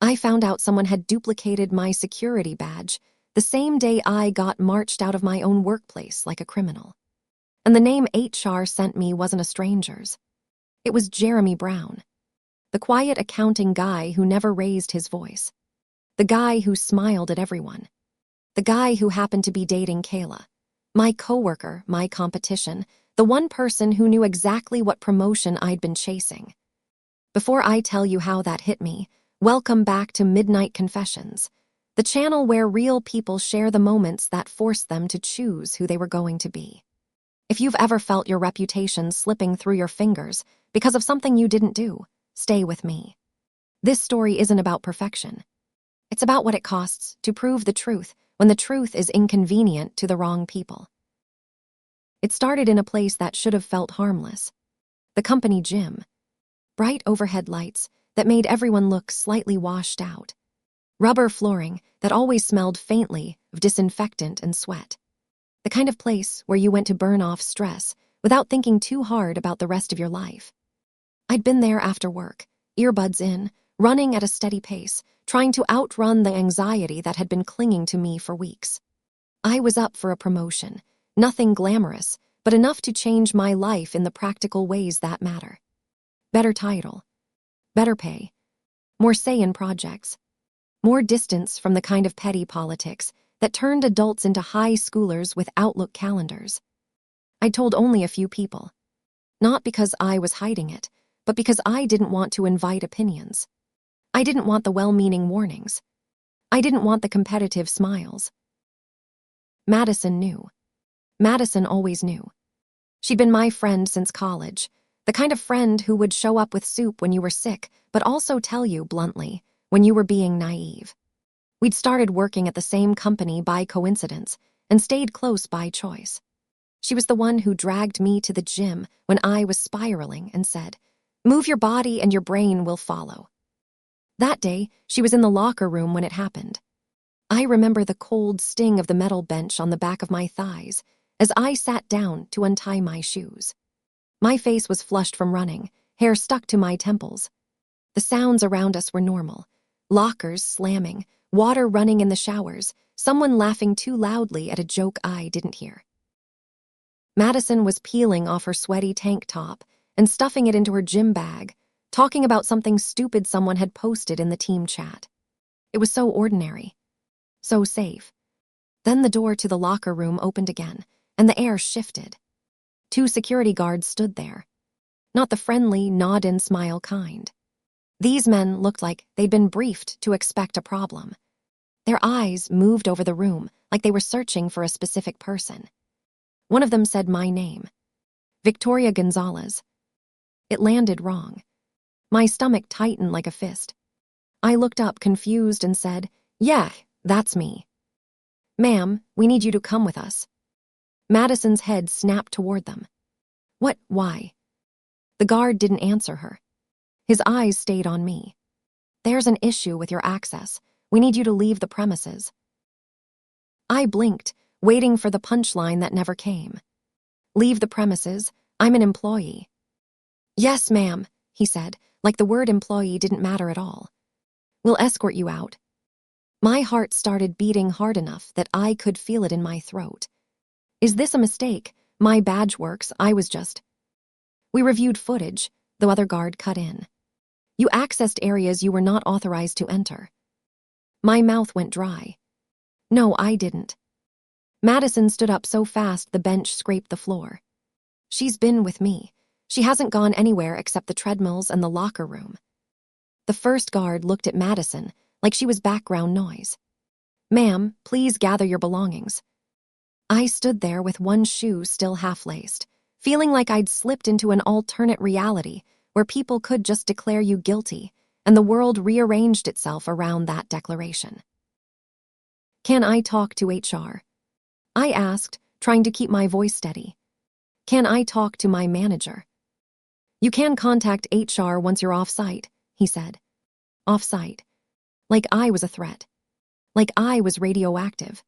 I found out someone had duplicated my security badge the same day I got marched out of my own workplace like a criminal. And the name HR sent me wasn't a stranger's. It was Jeremy Brown, the quiet accounting guy who never raised his voice, the guy who smiled at everyone, the guy who happened to be dating Kayla, my coworker, my competition, the one person who knew exactly what promotion I'd been chasing. Before I tell you how that hit me, welcome back to Midnight Confessions, the channel where real people share the moments that forced them to choose who they were going to be. If you've ever felt your reputation slipping through your fingers because of something you didn't do, stay with me. This story isn't about perfection. It's about what it costs to prove the truth when the truth is inconvenient to the wrong people. It started in a place that should have felt harmless. The company gym. Bright overhead lights that made everyone look slightly washed out. Rubber flooring that always smelled faintly of disinfectant and sweat. The kind of place where you went to burn off stress without thinking too hard about the rest of your life. I'd been there after work, earbuds in, running at a steady pace, trying to outrun the anxiety that had been clinging to me for weeks. I was up for a promotion, nothing glamorous, but enough to change my life in the practical ways that matter. Better title, better pay, more say in projects, more distance from the kind of petty politics that turned adults into high schoolers with Outlook calendars. I told only a few people, not because I was hiding it, but because I didn't want to invite opinions. I didn't want the well-meaning warnings. I didn't want the competitive smiles. Madison knew. Madison always knew. She'd been my friend since college, the kind of friend who would show up with soup when you were sick, but also tell you bluntly when you were being naive. We'd started working at the same company by coincidence and stayed close by choice. She was the one who dragged me to the gym when I was spiraling and said, "Move your body and your brain will follow." That day, she was in the locker room when it happened. I remember the cold sting of the metal bench on the back of my thighs as I sat down to untie my shoes. My face was flushed from running, hair stuck to my temples. The sounds around us were normal. Lockers slamming, water running in the showers, someone laughing too loudly at a joke I didn't hear. Madison was peeling off her sweaty tank top and stuffing it into her gym bag, talking about something stupid someone had posted in the team chat. It was so ordinary, so safe. Then the door to the locker room opened again, and the air shifted. 2 security guards stood there. Not the friendly, nod and smile kind. These men looked like they'd been briefed to expect a problem. Their eyes moved over the room like they were searching for a specific person. One of them said my name, Victoria Gonzalez. It landed wrong. My stomach tightened like a fist. I looked up confused and said, "Yeah, that's me." "Ma'am, we need you to come with us." Madison's head snapped toward them. "What, why?" The guard didn't answer her. His eyes stayed on me. "There's an issue with your access. We need you to leave the premises." I blinked, waiting for the punchline that never came. "Leave the premises? I'm an employee." "Yes, ma'am," he said, like the word employee didn't matter at all. "We'll escort you out." My heart started beating hard enough that I could feel it in my throat. Is this a mistake? My badge works, I was just... We reviewed footage, the other guard cut in. "You accessed areas you were not authorized to enter." My mouth went dry. "No, I didn't." Madison stood up so fast the bench scraped the floor. "She's been with me. She hasn't gone anywhere except the treadmills and the locker room." The first guard looked at Madison like she was background noise. "Ma'am, please gather your belongings." I stood there with one shoe still half-laced, feeling like I'd slipped into an alternate reality where people could just declare you guilty, and the world rearranged itself around that declaration. "Can I talk to HR?" I asked, trying to keep my voice steady. "Can I talk to my manager?" "You can contact HR once you're off-site," he said. Off-site. Like I was a threat. Like I was radioactive.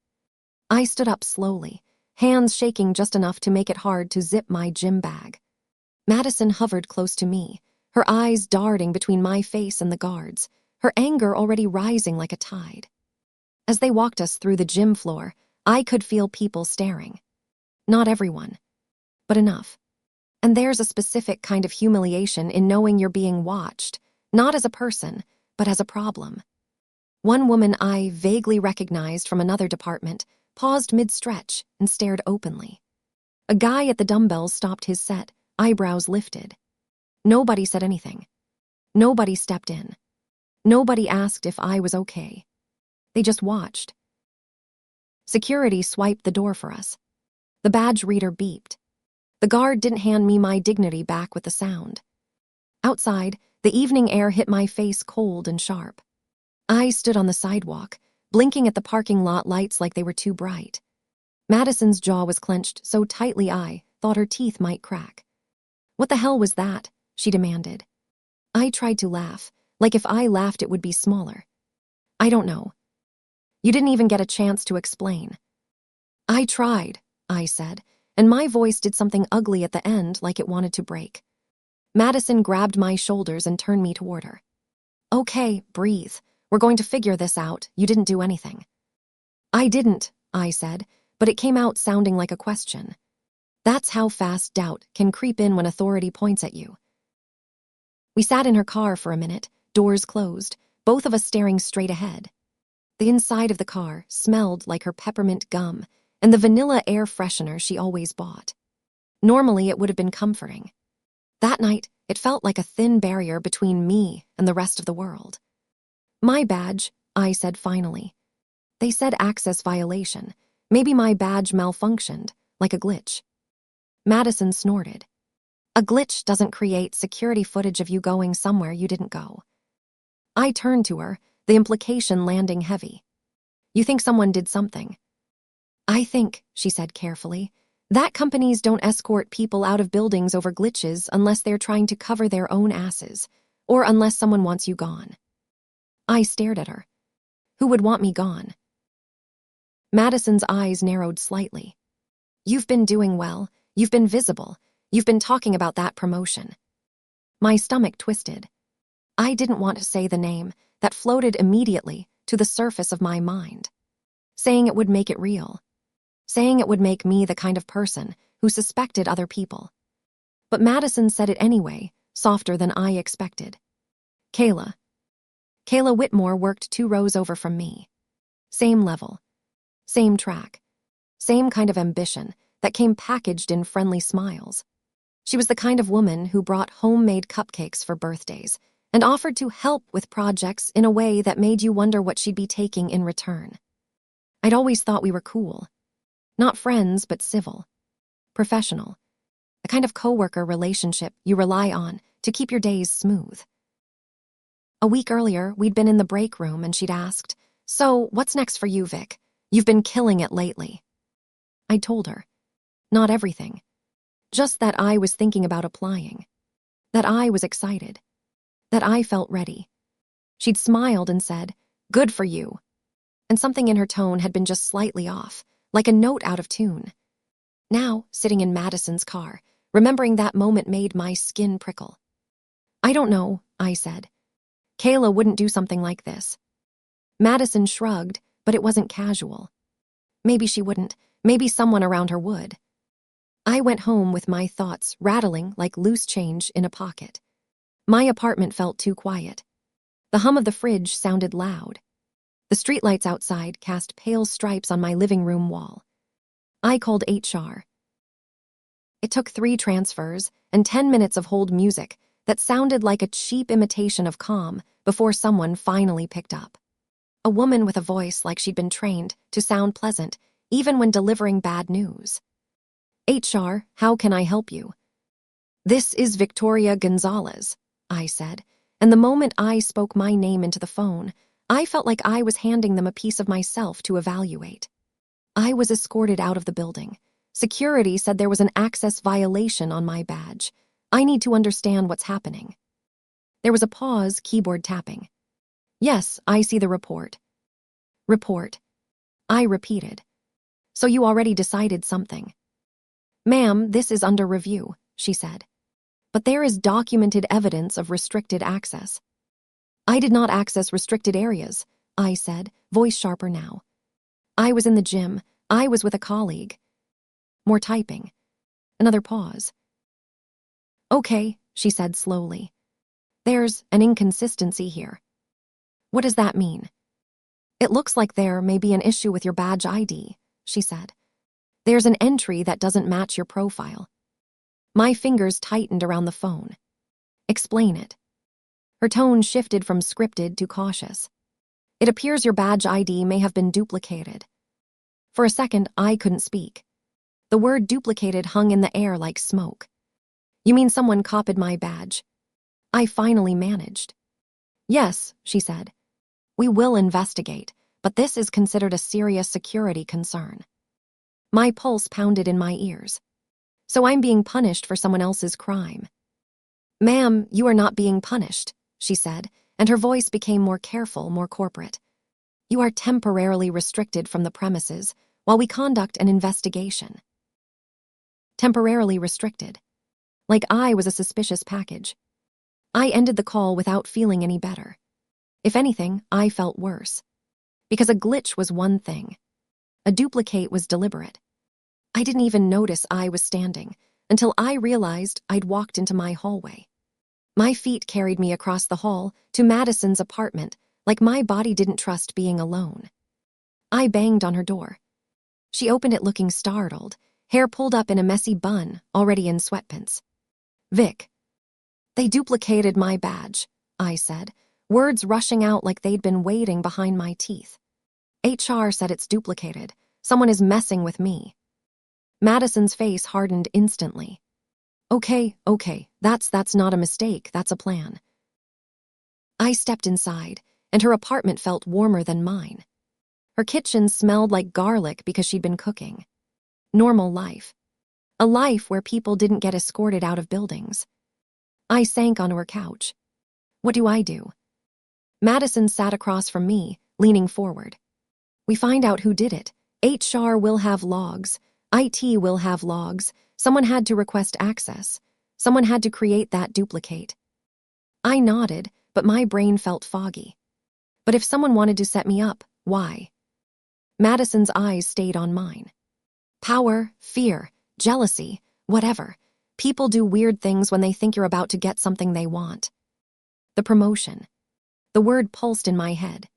I stood up slowly, hands shaking just enough to make it hard to zip my gym bag. Madison hovered close to me, her eyes darting between my face and the guards, her anger already rising like a tide. As they walked us through the gym floor, I could feel people staring. Not everyone, but enough. And there's a specific kind of humiliation in knowing you're being watched, not as a person, but as a problem. One woman I vaguely recognized from another department paused mid-stretch and stared openly. A guy at the dumbbells stopped his set, eyebrows lifted. Nobody said anything. Nobody stepped in. Nobody asked if I was okay. They just watched. Security swiped the door for us. The badge reader beeped. The guard didn't hand me my dignity back with the sound. Outside, the evening air hit my face cold and sharp. I stood on the sidewalk, blinking at the parking lot lights like they were too bright. Madison's jaw was clenched so tightly I thought her teeth might crack. "What the hell was that?" she demanded. I tried to laugh, like if I laughed it would be smaller. "I don't know. You didn't even get a chance to explain." "I tried," I said, and my voice did something ugly at the end like it wanted to break. Madison grabbed my shoulders and turned me toward her. "Okay, breathe. We're going to figure this out. You didn't do anything." "I didn't," I said, but it came out sounding like a question. That's how fast doubt can creep in when authority points at you. We sat in her car for a minute, doors closed, both of us staring straight ahead. The inside of the car smelled like her peppermint gum and the vanilla air freshener she always bought. Normally, it would have been comforting. That night, it felt like a thin barrier between me and the rest of the world. "My badge," I said finally. They said access violation. Maybe my badge malfunctioned, like a glitch. Madison snorted. "A glitch doesn't create security footage of you going somewhere you didn't go." I turned to her, the implication landing heavy. "You think someone did something?" "I think," she said carefully, "that companies don't escort people out of buildings over glitches unless they're trying to cover their own asses, or unless someone wants you gone." I stared at her. "Who would want me gone?" Madison's eyes narrowed slightly. "You've been doing well. You've been visible. You've been talking about that promotion." My stomach twisted. I didn't want to say the name that floated immediately to the surface of my mind. Saying it would make it real. Saying it would make me the kind of person who suspected other people. But Madison said it anyway, softer than I expected. "Kayla." Kayla Whitmore worked 2 rows over from me. Same level. Same track. Same kind of ambition that came packaged in friendly smiles. She was the kind of woman who brought homemade cupcakes for birthdays and offered to help with projects in a way that made you wonder what she'd be taking in return. I'd always thought we were cool. Not friends, but civil. Professional. The kind of coworker relationship you rely on to keep your days smooth. A week earlier, we'd been in the break room and she'd asked, "So, what's next for you, Vic? You've been killing it lately." I told her. Not everything. Just that I was thinking about applying. That I was excited. That I felt ready. She'd smiled and said, "Good for you." And something in her tone had been just slightly off, like a note out of tune. Now, sitting in Madison's car, remembering that moment made my skin prickle. "I don't know," I said. "Kayla wouldn't do something like this." Madison shrugged, but it wasn't casual. Maybe she wouldn't. Maybe someone around her would. I went home with my thoughts rattling like loose change in a pocket. My apartment felt too quiet. The hum of the fridge sounded loud. The streetlights outside cast pale stripes on my living room wall. I called HR. It took 3 transfers and 10 minutes of hold music that sounded like a cheap imitation of calm before someone finally picked up. A woman with a voice like she'd been trained to sound pleasant, even when delivering bad news. "HR, how can I help you?" "This is Victoria Gonzalez," I said, and the moment I spoke my name into the phone, I felt like I was handing them a piece of myself to evaluate. I was escorted out of the building. Security said there was an access violation on my badge. I need to understand what's happening. There was a pause, keyboard tapping. "Yes, I see the report." "Report." I repeated. "So you already decided something?" "Ma'am, this is under review," she said. "But there is documented evidence of restricted access." I did not access restricted areas, I said, voice sharper now. I was in the gym. I was with a colleague. More typing. Another pause. Okay, she said slowly. There's an inconsistency here. What does that mean? It looks like there may be an issue with your badge ID, she said. There's an entry that doesn't match your profile. My fingers tightened around the phone. Explain it. Her tone shifted from scripted to cautious. It appears your badge ID may have been duplicated. For a second, I couldn't speak. The word duplicated hung in the air like smoke. You mean someone copied my badge? I finally managed. Yes, she said. We will investigate, but this is considered a serious security concern. My pulse pounded in my ears. So I'm being punished for someone else's crime. Ma'am, you are not being punished, she said, and her voice became more careful, more corporate. You are temporarily restricted from the premises while we conduct an investigation. Temporarily restricted. Like I was a suspicious package. I ended the call without feeling any better. If anything, I felt worse. Because a glitch was one thing. A duplicate was deliberate. I didn't even notice I was standing until I realized I'd walked into my hallway. My feet carried me across the hall to Madison's apartment like my body didn't trust being alone. I banged on her door. She opened it looking startled, hair pulled up in a messy bun, already in sweatpants. Vic. They duplicated my badge, I said, words rushing out like they'd been waiting behind my teeth. HR said it's duplicated. Someone is messing with me. Madison's face hardened instantly. Okay, that's not a mistake, that's a plan. I stepped inside, and her apartment felt warmer than mine. Her kitchen smelled like garlic because she'd been cooking. Normal life. A life where people didn't get escorted out of buildings. I sank onto her couch. What do I do? Madison sat across from me, leaning forward. We find out who did it. HR will have logs. IT will have logs. Someone had to request access. Someone had to create that duplicate. I nodded, but my brain felt foggy. But if someone wanted to set me up, why? Madison's eyes stayed on mine. Power, fear, jealousy, whatever. People do weird things when they think you're about to get something they want. The promotion. The word pulsed in my head.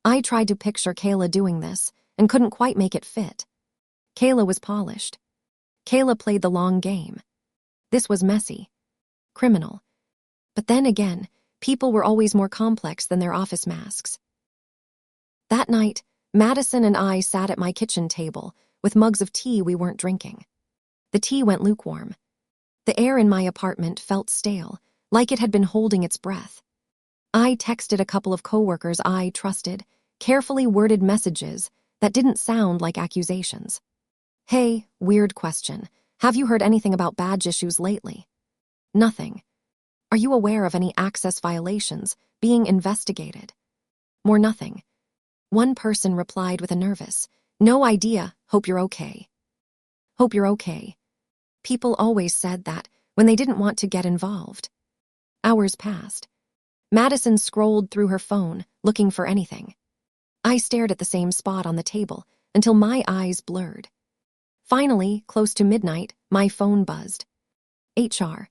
I tried to picture Kayla doing this and couldn't quite make it fit. Kayla was polished. Kayla played the long game. This was messy. Criminal. But then again, people were always more complex than their office masks. That night, Madison and I sat at my kitchen table with mugs of tea we weren't drinking. The tea went lukewarm. The air in my apartment felt stale, like it had been holding its breath. I texted a couple of coworkers I trusted, carefully worded messages that didn't sound like accusations. Hey, weird question. Have you heard anything about badge issues lately? Nothing. Are you aware of any access violations being investigated? More nothing. One person replied with a nervous, no idea, hope you're okay. Hope you're okay. People always said that when they didn't want to get involved. Hours passed. Madison scrolled through her phone, looking for anything. I stared at the same spot on the table until my eyes blurred. Finally, close to midnight, my phone buzzed. HR.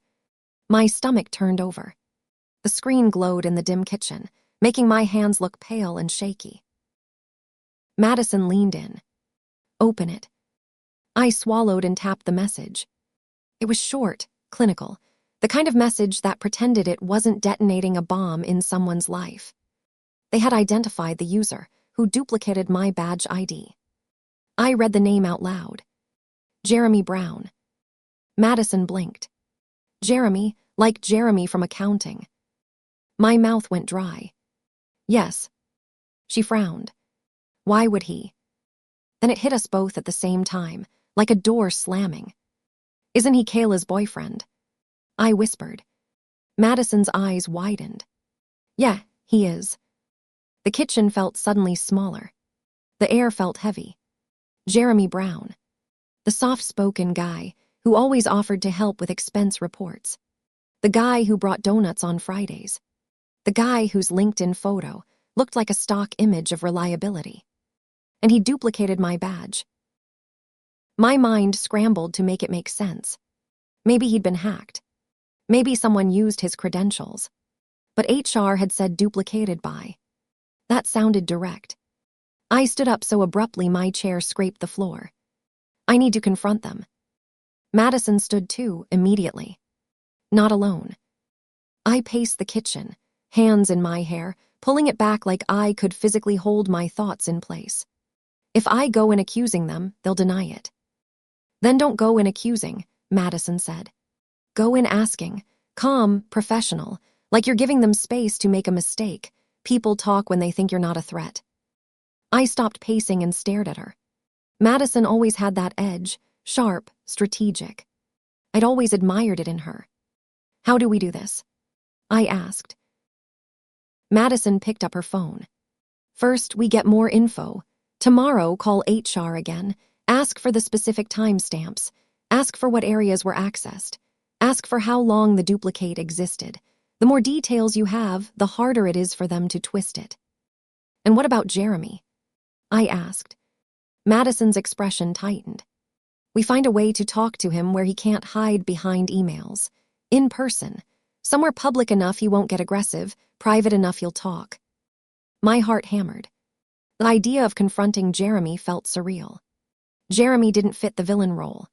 My stomach turned over. The screen glowed in the dim kitchen, making my hands look pale and shaky. Madison leaned in. Open it. I swallowed and tapped the message. It was short, clinical, the kind of message that pretended it wasn't detonating a bomb in someone's life. They had identified the user who duplicated my badge ID. I read the name out loud. Jeremy Brown. Madison blinked. Jeremy, like Jeremy from accounting. My mouth went dry. Yes. She frowned. Why would he? Then it hit us both at the same time, like a door slamming. Isn't he Kayla's boyfriend? I whispered. Madison's eyes widened. Yeah, he is. The kitchen felt suddenly smaller. The air felt heavy. Jeremy Brown. The soft-spoken guy who always offered to help with expense reports. The guy who brought donuts on Fridays. The guy whose LinkedIn photo looked like a stock image of reliability. And he duplicated my badge. My mind scrambled to make it make sense. Maybe he'd been hacked. Maybe someone used his credentials. But HR had said duplicated by. That sounded direct. I stood up so abruptly my chair scraped the floor. I need to confront them. Madison stood too, immediately. Not alone. I paced the kitchen, hands in my hair, pulling it back like I could physically hold my thoughts in place. If I go in accusing them, they'll deny it. Then don't go in accusing, Madison said. Go in asking, calm, professional, like you're giving them space to make a mistake. People talk when they think you're not a threat. I stopped pacing and stared at her. Madison always had that edge, sharp, strategic. I'd always admired it in her. How do we do this? I asked. Madison picked up her phone. First, we get more info. Tomorrow, call HR again. Ask for the specific timestamps. Ask for what areas were accessed. Ask for how long the duplicate existed. The more details you have, the harder it is for them to twist it. And what about Jeremy? I asked. Madison's expression tightened. We find a way to talk to him where he can't hide behind emails. In person. Somewhere public enough he won't get aggressive, private enough he'll talk. My heart hammered. The idea of confronting Jeremy felt surreal. Jeremy didn't fit the villain role.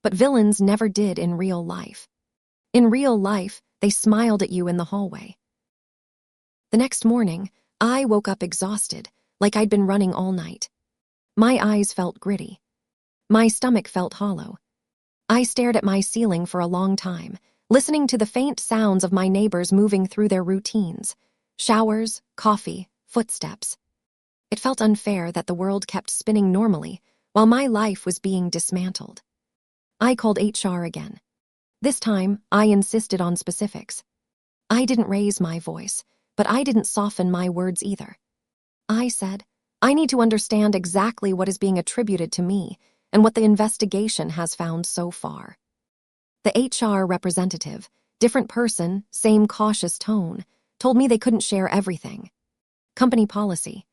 But villains never did in real life. In real life, they smiled at you in the hallway. The next morning, I woke up exhausted, like I'd been running all night. My eyes felt gritty. My stomach felt hollow. I stared at my ceiling for a long time, listening to the faint sounds of my neighbors moving through their routines. Showers, coffee, footsteps. It felt unfair that the world kept spinning normally while my life was being dismantled. I called HR again. This time, I insisted on specifics. I didn't raise my voice, but I didn't soften my words either. I said, I need to understand exactly what is being attributed to me and what the investigation has found so far. The HR representative, different person, same cautious tone, told me they couldn't share everything. Company policy.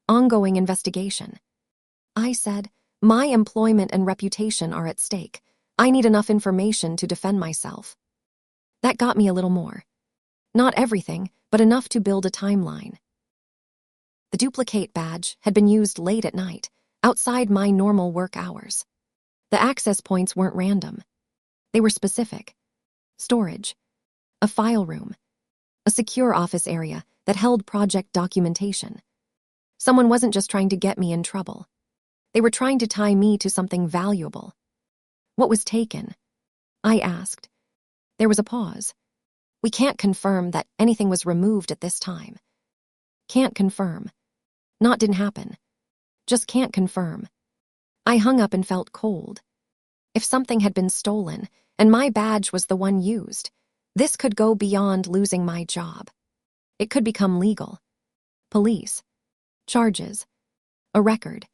Ongoing investigation. I said, my employment and reputation are at stake. I need enough information to defend myself. That got me a little more. Not everything, but enough to build a timeline. The duplicate badge had been used late at night, outside my normal work hours. The access points weren't random. They were specific. Storage. A file room. A secure office area that held project documentation. Someone wasn't just trying to get me in trouble. They were trying to tie me to something valuable. What was taken? I asked. There was a pause. We can't confirm that anything was removed at this time. Can't confirm. Not didn't happen. Just can't confirm. I hung up and felt cold. If something had been stolen, and my badge was the one used, this could go beyond losing my job. It could become legal. Police. Charges. A record.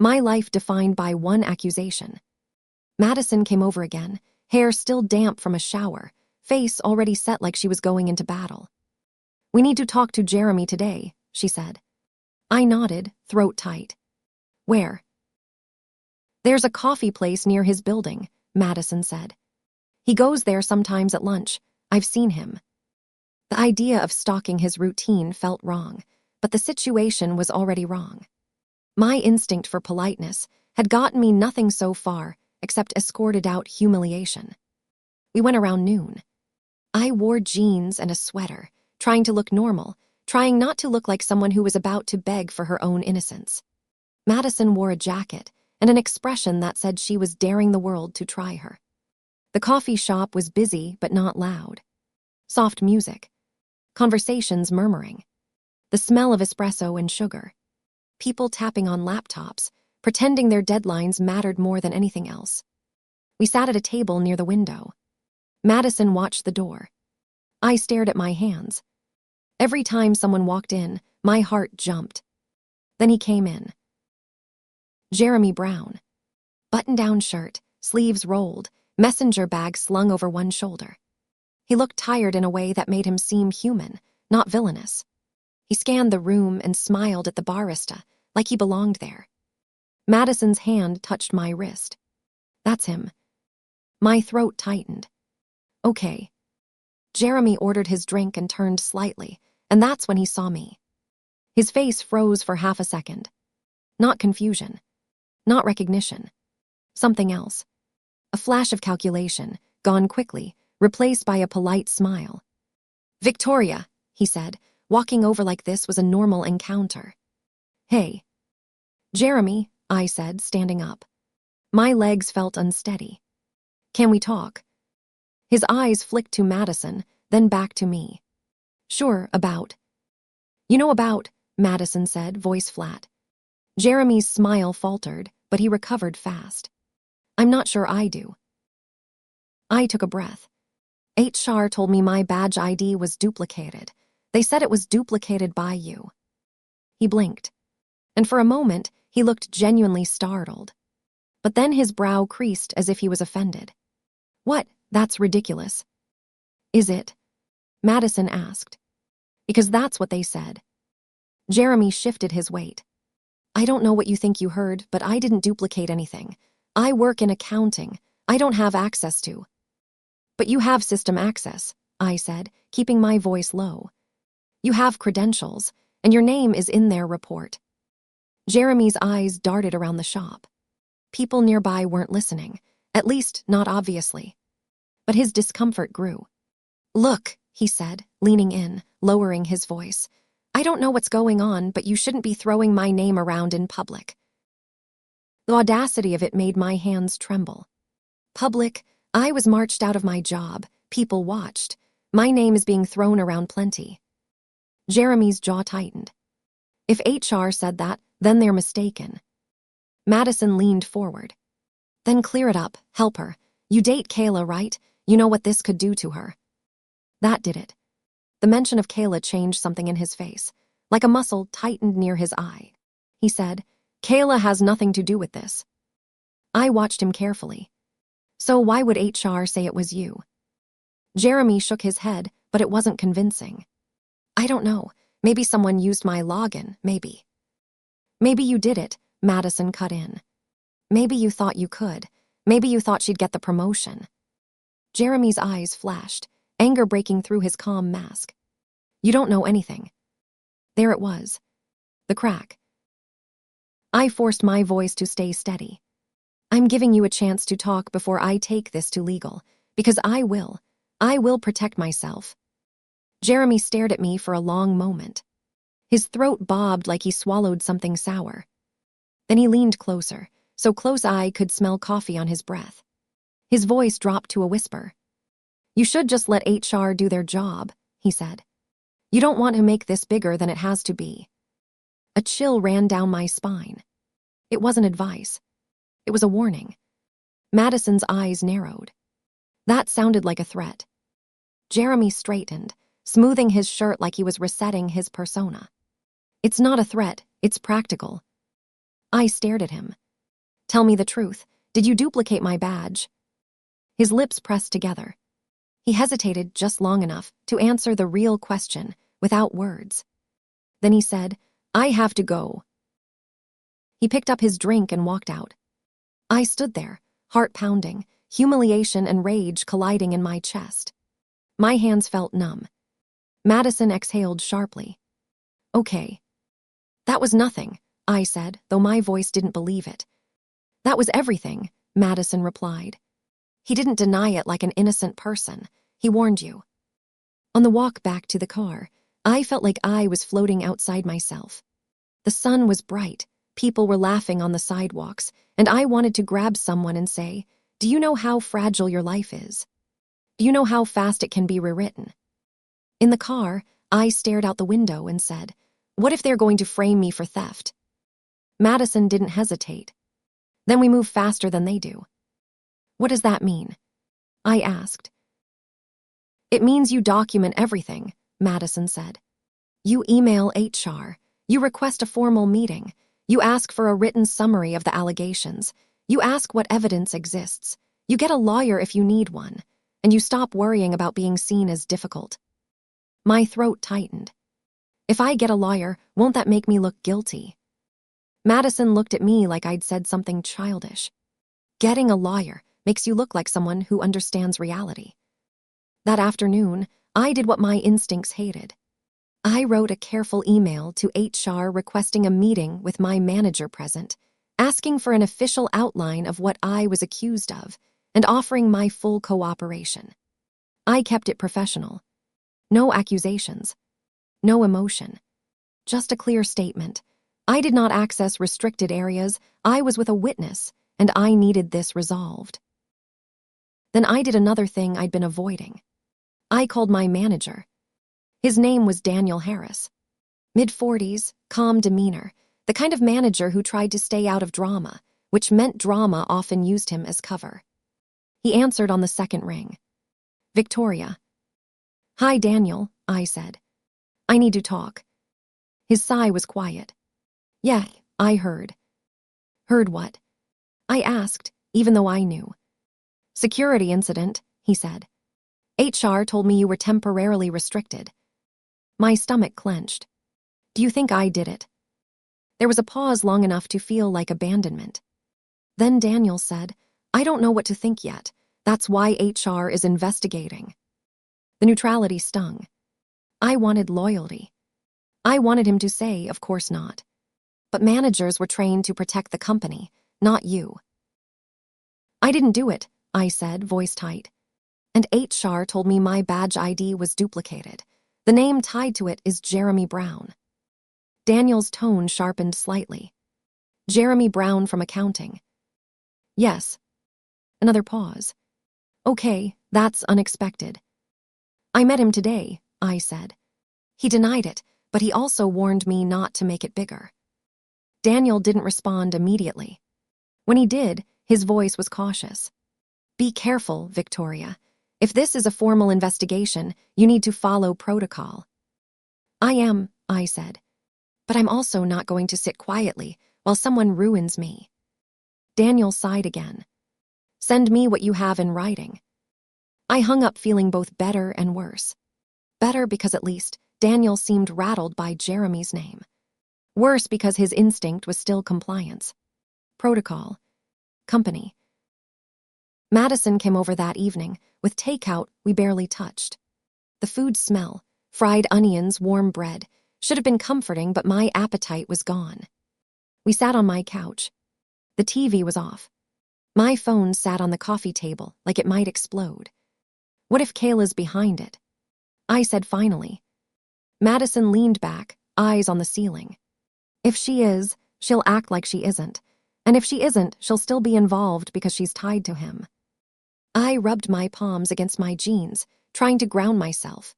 My life defined by one accusation. Madison came over again, hair still damp from a shower, face already set like she was going into battle. We need to talk to Jeremy today, she said. I nodded, throat tight. Where? There's a coffee place near his building, Madison said. He goes there sometimes at lunch. I've seen him. The idea of stalking his routine felt wrong, but the situation was already wrong. My instinct for politeness had gotten me nothing so far except escorted out humiliation. We went around noon. I wore jeans and a sweater, trying to look normal, trying not to look like someone who was about to beg for her own innocence. Madison wore a jacket and an expression that said she was daring the world to try her. The coffee shop was busy but not loud. Soft music. Conversations murmuring. The smell of espresso and sugar. People tapping on laptops, pretending their deadlines mattered more than anything else. We sat at a table near the window. Madison watched the door. I stared at my hands. Every time someone walked in, my heart jumped. Then he came in. Jeremy Brown. Button-down shirt, sleeves rolled, messenger bag slung over one shoulder. He looked tired in a way that made him seem human, not villainous. He scanned the room and smiled at the barista, like he belonged there. Madison's hand touched my wrist. That's him. My throat tightened. Okay. Jeremy ordered his drink and turned slightly, and that's when he saw me. His face froze for half a second. Not confusion. Not recognition. Something else. A flash of calculation, gone quickly, replaced by a polite smile. Victoria, he said, walking over like this was a normal encounter. Hey. Jeremy, I said, standing up. My legs felt unsteady. Can we talk? His eyes flicked to Madison, then back to me. Sure, about. You know about, Madison said, voice flat. Jeremy's smile faltered, but he recovered fast. I'm not sure I do. I took a breath. HR told me my badge ID was duplicated. They said it was duplicated by you. He blinked, and for a moment, he looked genuinely startled. But then his brow creased as if he was offended. What? That's ridiculous. Is it? Madison asked. Because that's what they said. Jeremy shifted his weight. I don't know what you think you heard, but I didn't duplicate anything. I work in accounting. I don't have access to. But you have system access, I said, keeping my voice low. You have credentials, and your name is in their report. Jeremy's eyes darted around the shop. People nearby weren't listening, at least not obviously. But his discomfort grew. Look, he said, leaning in, lowering his voice. I don't know what's going on, but you shouldn't be throwing my name around in public. The audacity of it made my hands tremble. Public, I was marched out of my job, people watched. My name is being thrown around plenty. Jeremy's jaw tightened. If HR said that, then they're mistaken. Madison leaned forward. Then clear it up, help her. You date Kayla, right? You know what this could do to her. That did it. The mention of Kayla changed something in his face, like a muscle tightened near his eye. He said, Kayla has nothing to do with this. I watched him carefully. So why would HR say it was you? Jeremy shook his head, but it wasn't convincing. I don't know. Maybe someone used my login, maybe. Maybe you did it, Madison cut in. Maybe you thought you could. Maybe you thought she'd get the promotion. Jeremy's eyes flashed, anger breaking through his calm mask. You don't know anything. There it was. The crack. I forced my voice to stay steady. I'm giving you a chance to talk before I take this to legal, because I will. I will protect myself. Jeremy stared at me for a long moment. His throat bobbed like he swallowed something sour. Then he leaned closer, so close I could smell coffee on his breath. His voice dropped to a whisper. You should just let HR do their job, he said. You don't want to make this bigger than it has to be. A chill ran down my spine. It wasn't advice. It was a warning. Madison's eyes narrowed. That sounded like a threat. Jeremy straightened, smoothing his shirt like he was resetting his persona. It's not a threat, it's practical. I stared at him. Tell me the truth. Did you duplicate my badge? His lips pressed together. He hesitated just long enough to answer the real question without words. Then he said, I have to go. He picked up his drink and walked out. I stood there, heart pounding, humiliation and rage colliding in my chest. My hands felt numb. Madison exhaled sharply. Okay. That was nothing, I said, though my voice didn't believe it. That was everything, Madison replied. He didn't deny it like an innocent person. He warned you. On the walk back to the car, I felt like I was floating outside myself. The sun was bright, people were laughing on the sidewalks, and I wanted to grab someone and say, do you know how fragile your life is? Do you know how fast it can be rewritten? In the car, I stared out the window and said, what if they're going to frame me for theft? Madison didn't hesitate. Then we move faster than they do. What does that mean? I asked. It means you document everything, Madison said. You email HR. You request a formal meeting. You ask for a written summary of the allegations. You ask what evidence exists. You get a lawyer if you need one. And you stop worrying about being seen as difficult. My throat tightened. If I get a lawyer, won't that make me look guilty? Madison looked at me like I'd said something childish. Getting a lawyer makes you look like someone who understands reality. That afternoon, I did what my instincts hated. I wrote a careful email to HR requesting a meeting with my manager present, asking for an official outline of what I was accused of, and offering my full cooperation. I kept it professional. No accusations. No emotion. Just a clear statement. I did not access restricted areas. I was with a witness, and I needed this resolved. Then I did another thing I'd been avoiding. I called my manager. His name was Daniel Harris. Mid-40s, calm demeanor, the kind of manager who tried to stay out of drama, which meant drama often used him as cover. He answered on the second ring. Victoria. Hi, Daniel, I said. I need to talk. His sigh was quiet. Yeah, I heard. Heard what? I asked, even though I knew. Security incident, he said. HR told me you were temporarily restricted. My stomach clenched. Do you think I did it? There was a pause long enough to feel like abandonment. Then Daniel said, I don't know what to think yet. That's why HR is investigating. The neutrality stung. I wanted loyalty. I wanted him to say, of course not. But managers were trained to protect the company, not you. I didn't do it, I said, voice tight. And HR told me my badge ID was duplicated. The name tied to it is Jeremy Brown. Daniel's tone sharpened slightly. Jeremy Brown from accounting. Yes. Another pause. Okay, that's unexpected. I met him today, I said. He denied it, but he also warned me not to make it bigger. Daniel didn't respond immediately. When he did, his voice was cautious. Be careful, Victoria. If this is a formal investigation, you need to follow protocol. I am, I said. But I'm also not going to sit quietly while someone ruins me. Daniel sighed again. Send me what you have in writing. I hung up feeling both better and worse. Better because at least Daniel seemed rattled by Jeremy's name. Worse because his instinct was still compliance. Protocol. Company. Madison came over that evening. With takeout, we barely touched. The food smell, fried onions, warm bread, should have been comforting, but my appetite was gone. We sat on my couch. The TV was off. My phone sat on the coffee table like it might explode. What if Kayla's behind it? I said finally. Madison leaned back, eyes on the ceiling. If she is, she'll act like she isn't. And if she isn't, she'll still be involved because she's tied to him. I rubbed my palms against my jeans, trying to ground myself.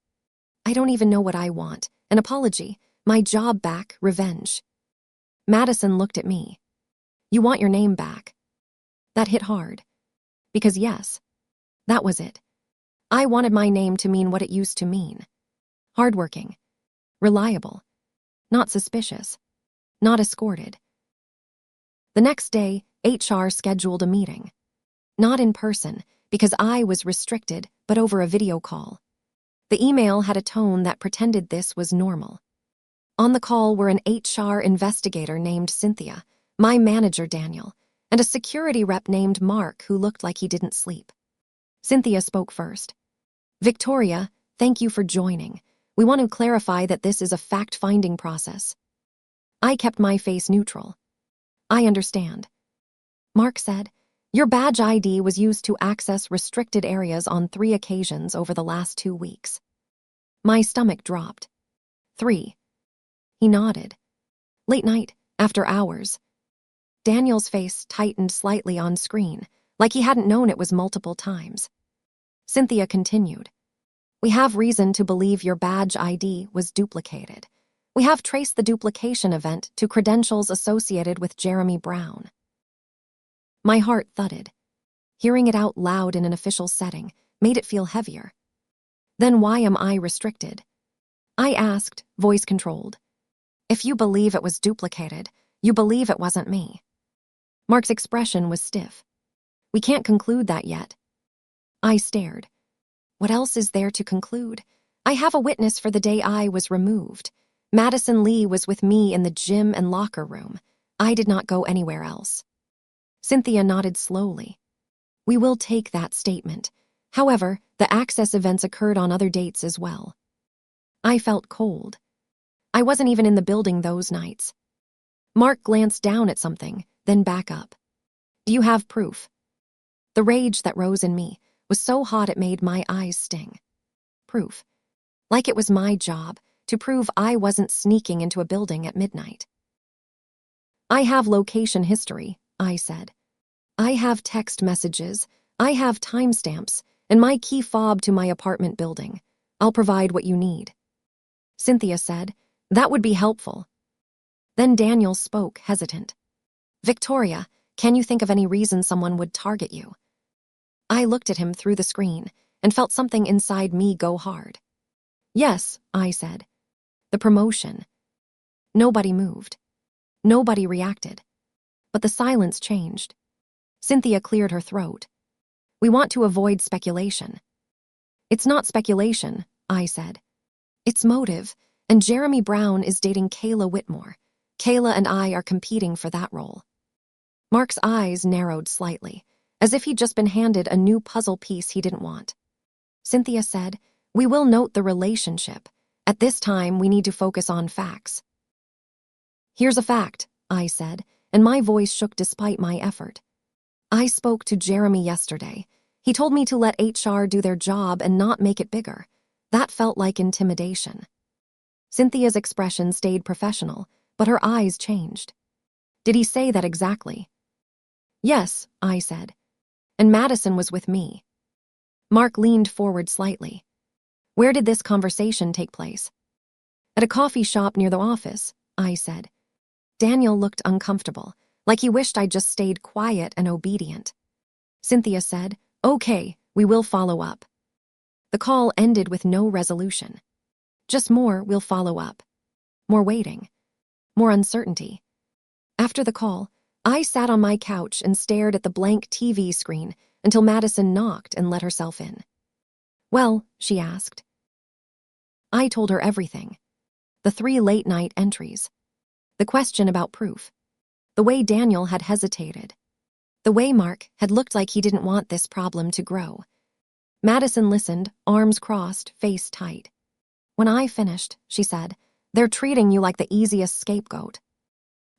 I don't even know what I want. An apology, my job back, revenge. Madison looked at me. You want your name back. That hit hard. Because yes, that was it. I wanted my name to mean what it used to mean. Hardworking. Reliable. Not suspicious. Not escorted. The next day, HR scheduled a meeting. Not in person, because I was restricted, but over a video call. The email had a tone that pretended this was normal. On the call were an HR investigator named Cynthia, my manager Daniel, and a security rep named Mark who looked like he didn't sleep. Cynthia spoke first. Victoria, thank you for joining. We want to clarify that this is a fact-finding process. I kept my face neutral. I understand. Mark said, your badge ID was used to access restricted areas on 3 occasions over the last 2 weeks. My stomach dropped. 3. He nodded. Late night, after hours. Daniel's face tightened slightly on screen, like he hadn't known it was multiple times. Cynthia continued. We have reason to believe your badge ID was duplicated. We have traced the duplication event to credentials associated with Jeremy Brown. My heart thudded. Hearing it out loud in an official setting made it feel heavier. Then why am I restricted? I asked, voice controlled. If you believe it was duplicated, you believe it wasn't me. Mark's expression was stiff. We can't conclude that yet. I stared. What else is there to conclude? I have a witness for the day I was removed. Madison Lee was with me in the gym and locker room. I did not go anywhere else. Cynthia nodded slowly. We will take that statement. However, the access events occurred on other dates as well. I felt cold. I wasn't even in the building those nights. Mark glanced down at something, then back up. Do you have proof? The rage that rose in me was so hot it made my eyes sting. Proof. Like it was my job to prove I wasn't sneaking into a building at midnight. I have location history, I said. I have text messages, I have timestamps, and my key fob to my apartment building. I'll provide what you need. Cynthia said, that would be helpful. Then Daniel spoke, hesitant. Victoria, can you think of any reason someone would target you? I looked at him through the screen and felt something inside me go hard. Yes, I said. The promotion. Nobody moved. Nobody reacted. But the silence changed. Cynthia cleared her throat. We want to avoid speculation. It's not speculation, I said. It's motive, and Jeremy Brown is dating Kayla Whitmore. Kayla and I are competing for that role. Mark's eyes narrowed slightly, as if he'd just been handed a new puzzle piece he didn't want. Cynthia said, we will note the relationship. At this time, we need to focus on facts. Here's a fact, I said, and my voice shook despite my effort. I spoke to Jeremy yesterday. He told me to let HR do their job and not make it bigger. That felt like intimidation. Cynthia's expression stayed professional, but her eyes changed. Did he say that exactly? Yes, I said. And Madison was with me. Mark leaned forward slightly. Where did this conversation take place? At a coffee shop near the office, I said. Daniel looked uncomfortable, like he wished I'd just stayed quiet and obedient. Cynthia said, okay, we will follow up. The call ended with no resolution. Just more we'll follow up. More waiting. More uncertainty. After the call, I sat on my couch and stared at the blank TV screen until Madison knocked and let herself in. Well, she asked. I told her everything. The 3 late-night entries. The question about proof. The way Daniel had hesitated. The way Mark had looked like he didn't want this problem to grow. Madison listened, arms crossed, face tight. When I finished, she said, they're treating you like the easiest scapegoat.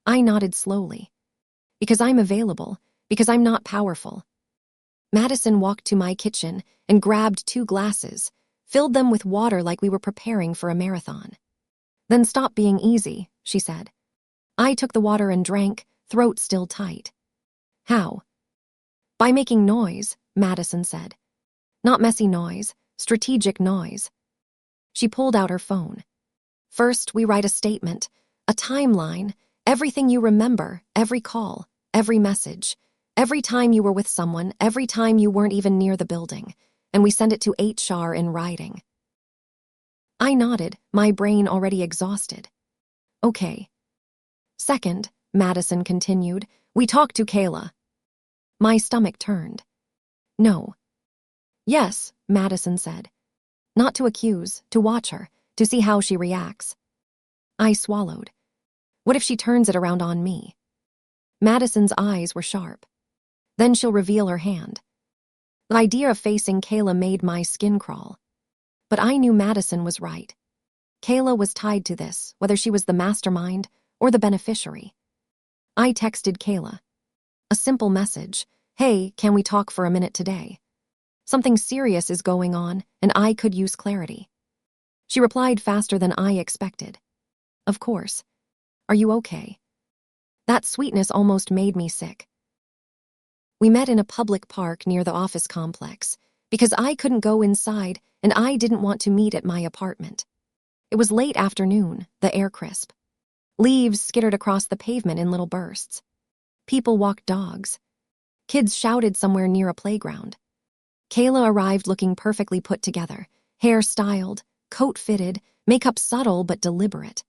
I nodded slowly. Because I'm available, because I'm not powerful. Madison walked to my kitchen and grabbed 2 glasses, filled them with water like we were preparing for a marathon. Then stop being easy, she said. I took the water and drank, throat still tight. How? By making noise, Madison said. Not messy noise, strategic noise. She pulled out her phone. First, we write a statement, a timeline, everything you remember, every call, every message, every time you were with someone, every time you weren't even near the building, and we send it to HR in writing. I nodded, my brain already exhausted. Okay. Second, Madison continued, we talked to Kayla. My stomach turned. No. Yes, Madison said. Not to accuse, to watch her, to see how she reacts. I swallowed. What if she turns it around on me? Madison's eyes were sharp. Then she'll reveal her hand. The idea of facing Kayla made my skin crawl. But I knew Madison was right. Kayla was tied to this, whether she was the mastermind or the beneficiary. I texted Kayla. A simple message, hey, can we talk for a minute today? Something serious is going on, and I could use clarity. She replied faster than I expected. Of course. Are you okay? That sweetness almost made me sick. We met in a public park near the office complex, because I couldn't go inside and I didn't want to meet at my apartment. It was late afternoon, the air crisp. Leaves skittered across the pavement in little bursts. People walked dogs. Kids shouted somewhere near a playground. Kayla arrived looking perfectly put together, hair styled, coat fitted, makeup subtle but deliberate.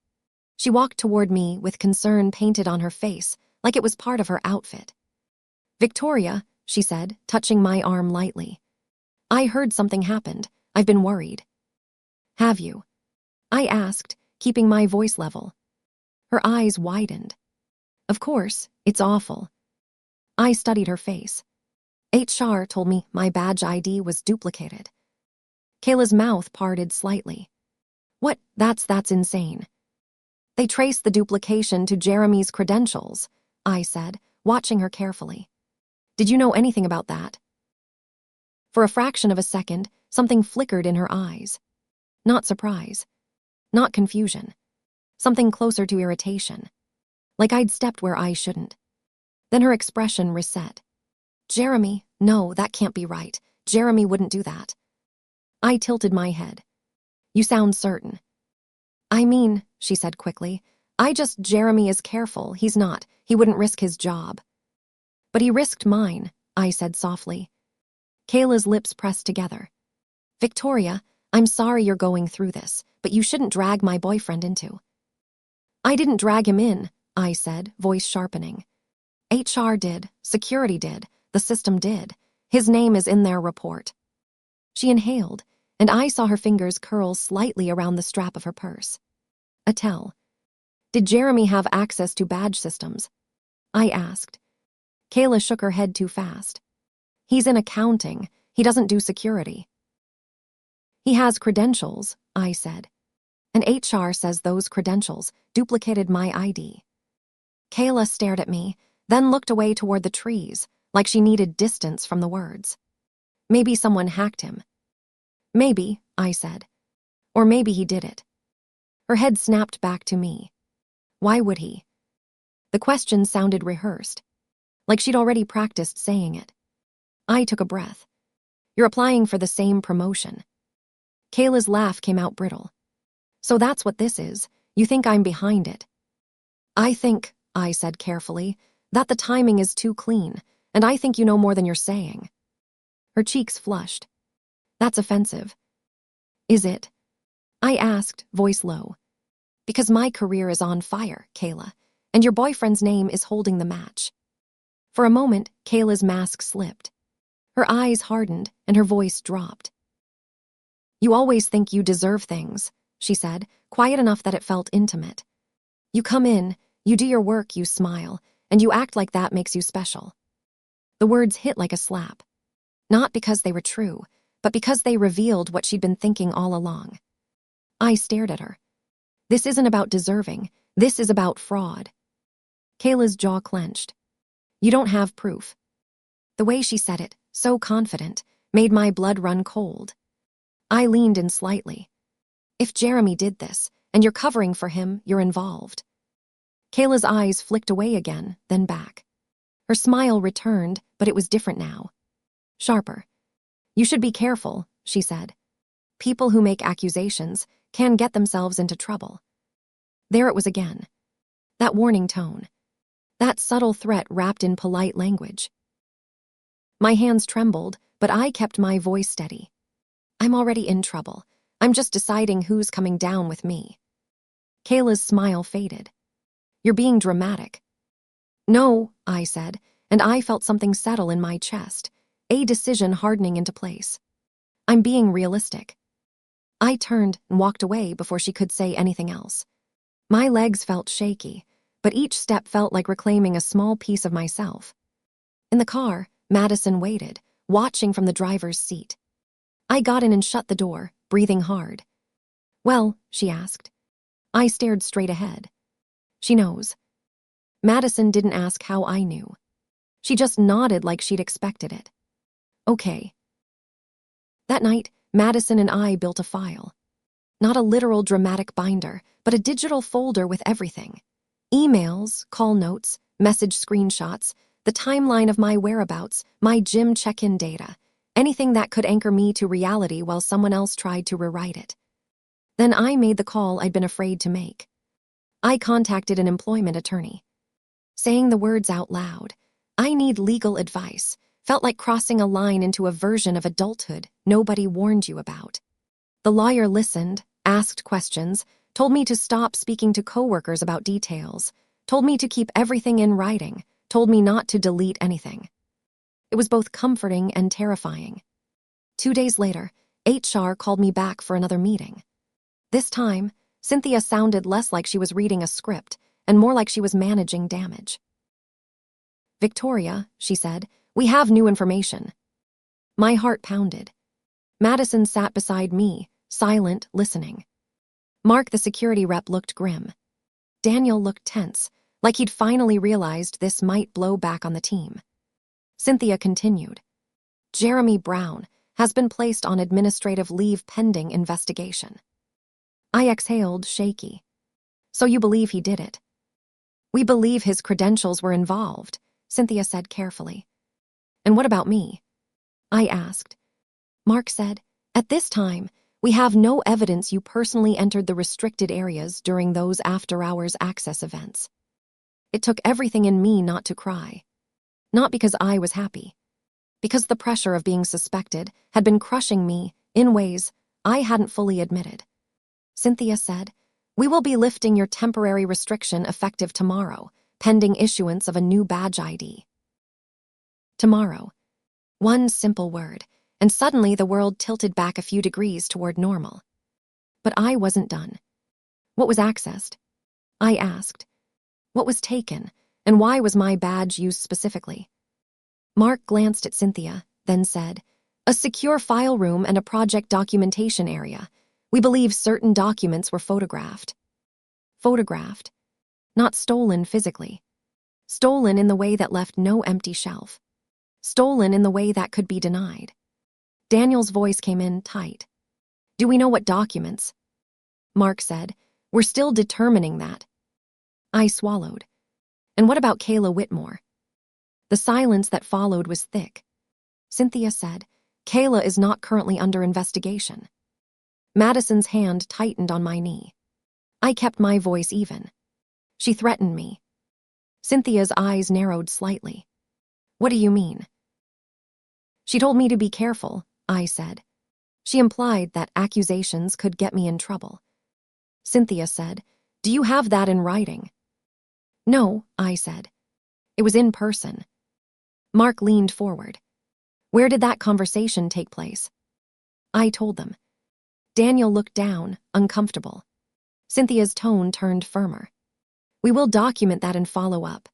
She walked toward me with concern painted on her face, like it was part of her outfit. Victoria, she said, touching my arm lightly. I heard something happened. I've been worried. Have you? I asked, keeping my voice level. Her eyes widened. Of course, it's awful. I studied her face. HR told me my badge ID was duplicated. Kayla's mouth parted slightly. What? That's insane. They traced the duplication to Jeremy's credentials, I said, watching her carefully. Did you know anything about that? For a fraction of a second, something flickered in her eyes. Not surprise. Not confusion. Something closer to irritation. Like I'd stepped where I shouldn't. Then her expression reset. Jeremy, no, that can't be right. Jeremy wouldn't do that. I tilted my head. You sound certain. I mean, she said quickly, Jeremy is careful, he's not, he wouldn't risk his job. But he risked mine, I said softly. Kayla's lips pressed together. Victoria, I'm sorry you're going through this, but you shouldn't drag my boyfriend into. I didn't drag him in, I said, voice sharpening. HR did, security did, the system did. His name is in their report. She inhaled, and I saw her fingers curl slightly around the strap of her purse. A tell. Did Jeremy have access to badge systems? I asked. Kayla shook her head too fast. He's in accounting. He doesn't do security. He has credentials, I said. And HR says those credentials duplicated my ID. Kayla stared at me, then looked away toward the trees, like she needed distance from the words. Maybe someone hacked him. Maybe, I said. Or maybe he did it. Her head snapped back to me. Why would he? The question sounded rehearsed, like she'd already practiced saying it. I took a breath. You're applying for the same promotion. Kayla's laugh came out brittle. So that's what this is. You think I'm behind it. I think, I said carefully, that the timing is too clean, and I think you know more than you're saying. Her cheeks flushed. That's offensive. Is it? I asked, voice low. Because my career is on fire, Kayla, and your boyfriend's name is holding the match. For a moment, Kayla's mask slipped. Her eyes hardened, and her voice dropped. You always think you deserve things, she said, quiet enough that it felt intimate. You come in, you do your work, you smile, and you act like that makes you special. The words hit like a slap. Not because they were true, but because they revealed what she'd been thinking all along. I stared at her. This isn't about deserving. This is about fraud. Kayla's jaw clenched. You don't have proof. The way she said it, so confident, made my blood run cold. I leaned in slightly. If Jeremy did this, and you're covering for him, you're involved. Kayla's eyes flicked away again, then back. Her smile returned, but it was different now. Sharper. You should be careful, she said. People who make accusations can get themselves into trouble. There it was again. That warning tone. That subtle threat wrapped in polite language. My hands trembled, but I kept my voice steady. I'm already in trouble. I'm just deciding who's coming down with me. Kayla's smile faded. You're being dramatic. No, I said, and I felt something settle in my chest, a decision hardening into place. I'm being realistic. I turned and walked away before she could say anything else. My legs felt shaky, but each step felt like reclaiming a small piece of myself. In the car, Madison waited, watching from the driver's seat. I got in and shut the door, breathing hard. Well, she asked. I stared straight ahead. She knows. Madison didn't ask how I knew. She just nodded like she'd expected it. Okay. That night, Madison and I built a file. Not a literal dramatic binder, but a digital folder with everything. Emails, call notes, message screenshots, the timeline of my whereabouts, my gym check-in data, anything that could anchor me to reality while someone else tried to rewrite it. Then I made the call I'd been afraid to make. I contacted an employment attorney. Saying the words out loud, I need legal advice, felt like crossing a line into a version of adulthood nobody warned you about. The lawyer listened, asked questions, told me to stop speaking to coworkers about details, told me to keep everything in writing, told me not to delete anything. It was both comforting and terrifying. 2 days later, HR called me back for another meeting. This time, Cynthia sounded less like she was reading a script and more like she was managing damage. "Victoria," she said, "we have new information." My heart pounded. Madison sat beside me, silent, listening. Mark, the security rep, looked grim. Daniel looked tense, like he'd finally realized this might blow back on the team. Cynthia continued. "Jeremy Brown has been placed on administrative leave pending investigation." I exhaled, shaky. "So you believe he did it?" "We believe his credentials were involved," Cynthia said carefully. "And what about me?" I asked. Mark said, "At this time, we have no evidence you personally entered the restricted areas during those after-hours access events." It took everything in me not to cry. Not because I was happy. Because the pressure of being suspected had been crushing me in ways I hadn't fully admitted. Cynthia said, "We will be lifting your temporary restriction effective tomorrow, pending issuance of a new badge ID." Tomorrow. One simple word, and suddenly the world tilted back a few degrees toward normal. But I wasn't done. What was accessed? I asked. What was taken, and why was my badge used specifically? Mark glanced at Cynthia, then said, "A secure file room and a project documentation area. We believe certain documents were photographed." Photographed. Not stolen physically. Stolen in the way that left no empty shelf. Stolen in the way that could be denied. Daniel's voice came in tight. "Do we know what documents?" Mark said, "We're still determining that." I swallowed. "And what about Kayla Whitmore?" The silence that followed was thick. Cynthia said, "Kayla is not currently under investigation." Madison's hand tightened on my knee. I kept my voice even. "She threatened me." Cynthia's eyes narrowed slightly. "What do you mean?" "She told me to be careful," I said. "She implied that accusations could get me in trouble." Cynthia said, "Do you have that in writing?" "No," I said. "It was in person." Mark leaned forward. "Where did that conversation take place?" I told them. Daniel looked down, uncomfortable. Cynthia's tone turned firmer. "We will document that and follow up."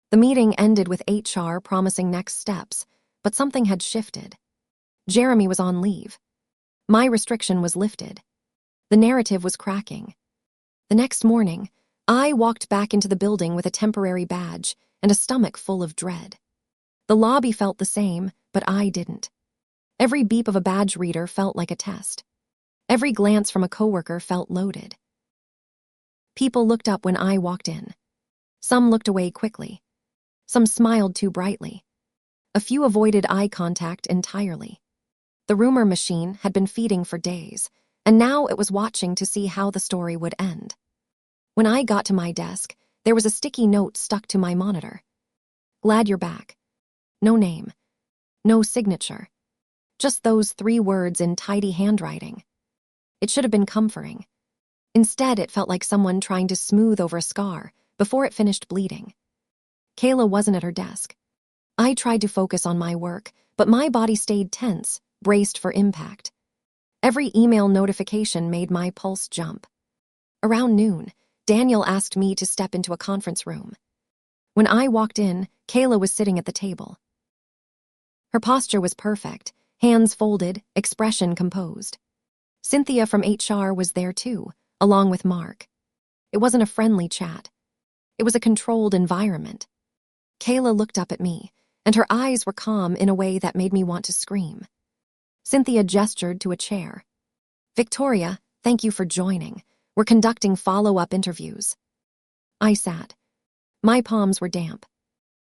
The meeting ended with HR promising next steps, but something had shifted. Jeremy was on leave. My restriction was lifted. The narrative was cracking. The next morning, I walked back into the building with a temporary badge and a stomach full of dread. The lobby felt the same, but I didn't. Every beep of a badge reader felt like a test. Every glance from a coworker felt loaded. People looked up when I walked in. Some looked away quickly. Some smiled too brightly. A few avoided eye contact entirely. The rumor machine had been feeding for days, and now it was watching to see how the story would end. When I got to my desk, there was a sticky note stuck to my monitor. "Glad you're back." No name. No signature. Just those 3 words in tidy handwriting. It should have been comforting. Instead, it felt like someone trying to smooth over a scar before it finished bleeding. Kayla wasn't at her desk. I tried to focus on my work, but my body stayed tense, braced for impact. Every email notification made my pulse jump. Around noon, Daniel asked me to step into a conference room. When I walked in, Kayla was sitting at the table. Her posture was perfect, hands folded, expression composed. Cynthia from HR was there too, along with Mark. It wasn't a friendly chat. It was a controlled environment. Kayla looked up at me, and her eyes were calm in a way that made me want to scream. Cynthia gestured to a chair. "Victoria, thank you for joining. We're conducting follow-up interviews." I sat. My palms were damp.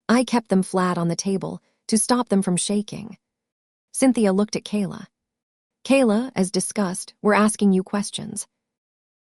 I kept them flat on the table to stop them from shaking. Cynthia looked at Kayla. "Kayla, as discussed, we're asking you questions.